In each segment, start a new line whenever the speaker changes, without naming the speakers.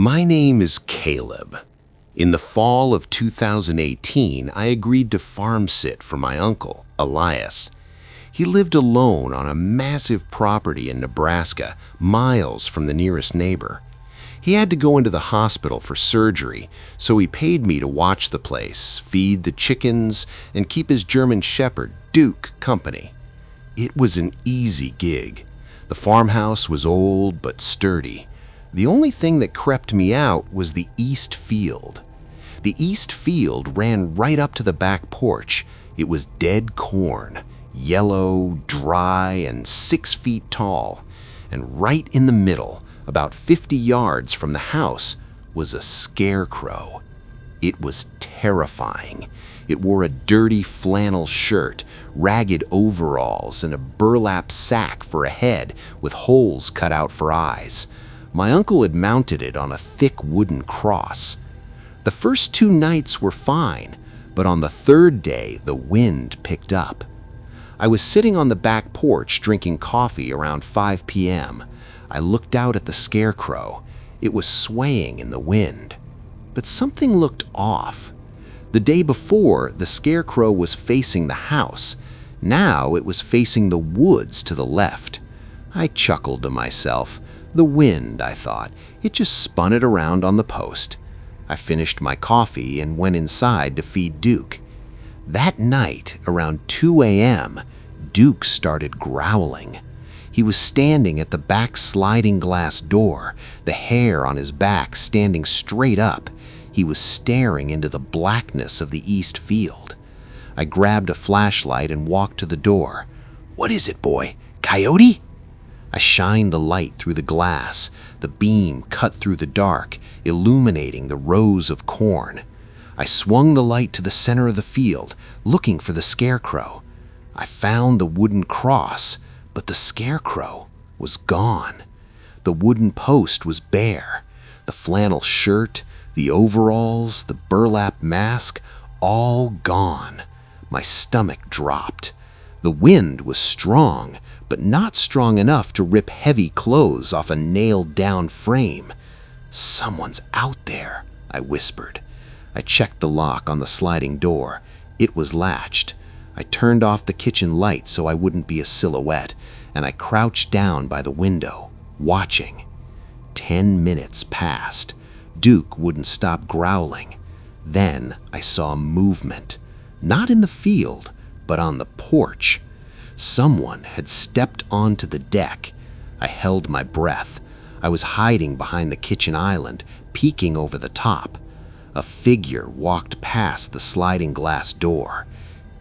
My name is Caleb. In the fall of 2018, I agreed to farm sit for my uncle, Elias. He lived alone on a massive property in Nebraska, miles from the nearest neighbor. He had to go into the hospital for surgery, so he paid me to watch the place, feed the chickens, and keep his German shepherd, Duke, company. It was an easy gig. The farmhouse was old but sturdy. The only thing that crept me out was the east field. The east field ran right up to the back porch. It was dead corn, yellow, dry, and 6 feet tall. And right in the middle, about 50 yards from the house, was a scarecrow. It was terrifying. It wore a dirty flannel shirt, ragged overalls, and a burlap sack for a head with holes cut out for eyes. My uncle had mounted it on a thick wooden cross. The first 2 nights were fine, but on the 3rd day, the wind picked up. I was sitting on the back porch drinking coffee around 5 p.m. I looked out at the scarecrow. It was swaying in the wind. But something looked off. The day before, the scarecrow was facing the house. Now it was facing the woods to the left. I chuckled to myself. The wind, I thought. It just spun it around on the post. I finished my coffee and went inside to feed Duke. That night, around 2 a.m., Duke started growling. He was standing at the back sliding glass door, the hair on his back standing straight up. He was staring into the blackness of the east field. I grabbed a flashlight and walked to the door. "What is it, boy? Coyote?" I shined the light through the glass. The beam cut through the dark, illuminating the rows of corn. I swung the light to the center of the field, looking for the scarecrow. I found the wooden cross, but the scarecrow was gone. The wooden post was bare. The flannel shirt, the overalls, the burlap mask, all gone. My stomach dropped. The wind was strong, but not strong enough to rip heavy clothes off a nailed-down frame. "Someone's out there," I whispered. I checked the lock on the sliding door. It was latched. I turned off the kitchen light so I wouldn't be a silhouette, and I crouched down by the window, watching. 10 minutes passed. Duke wouldn't stop growling. Then I saw movement. Not in the field, but on the porch. Someone had stepped onto the deck. I held my breath. I was hiding behind the kitchen island, peeking over the top. A figure walked past the sliding glass door.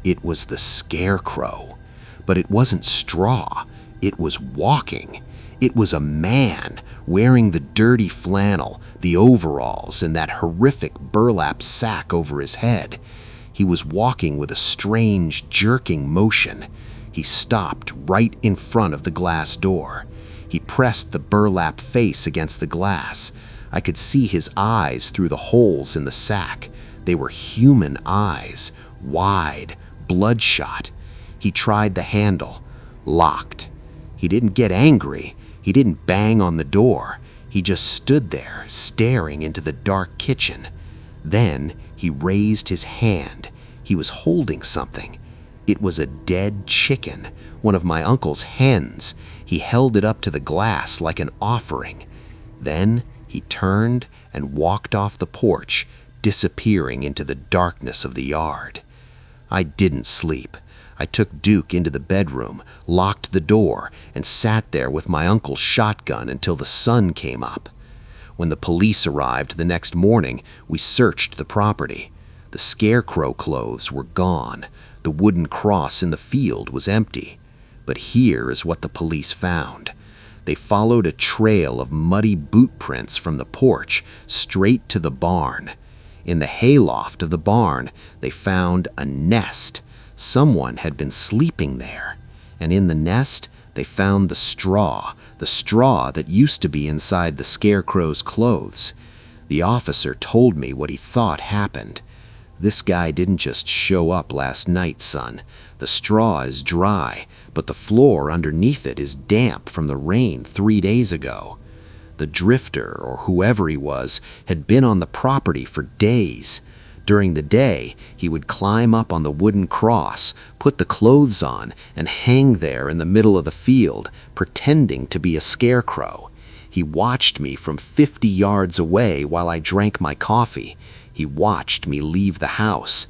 It was the scarecrow. But it wasn't straw. It was walking. It was a man, wearing the dirty flannel, the overalls, and that horrific burlap sack over his head. He was walking with a strange, jerking motion. He stopped right in front of the glass door. He pressed the burlap face against the glass. I could see his eyes through the holes in the sack. They were human eyes, wide, bloodshot. He tried the handle. Locked. He didn't get angry. He didn't bang on the door. He just stood there, staring into the dark kitchen. Then he raised his hand. He was holding something. It was a dead chicken, one of my uncle's hens. He held it up to the glass like an offering. Then he turned and walked off the porch, disappearing into the darkness of the yard. I didn't sleep. I took Duke into the bedroom, locked the door, and sat there with my uncle's shotgun until the sun came up. When the police arrived the next morning, we searched the property. The scarecrow clothes were gone. The wooden cross in the field was empty. But here is what the police found. They followed a trail of muddy boot prints from the porch straight to the barn. In the hayloft of the barn, they found a nest. Someone had been sleeping there. And in the nest, they found the straw that used to be inside the scarecrow's clothes. The officer told me what he thought happened. "This guy didn't just show up last night, son. The straw is dry, but the floor underneath it is damp from the rain 3 days ago."
The drifter, or whoever he was, had been on the property for days. During the day, he would climb up on the wooden cross, put the clothes on, and hang there in the middle of the field, pretending to be a scarecrow. He watched me from 50 yards away while I drank my coffee. He watched me leave the house.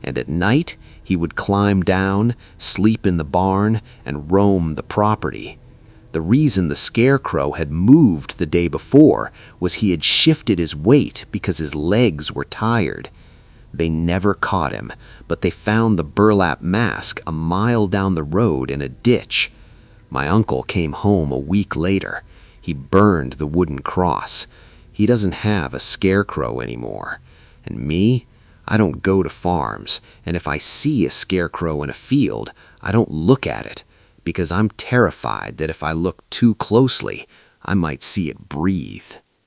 And at night, he would climb down, sleep in the barn, and roam the property. The reason the scarecrow had moved the day before was he had shifted his weight because his legs were tired. They never caught him, but they found the burlap mask a mile down the road in a ditch. My uncle came home a week later. He burned the wooden cross. He doesn't have a scarecrow anymore. And me? I don't go to farms, and if I see a scarecrow in a field, I don't look at it, because I'm terrified that if I look too closely, I might see it breathe.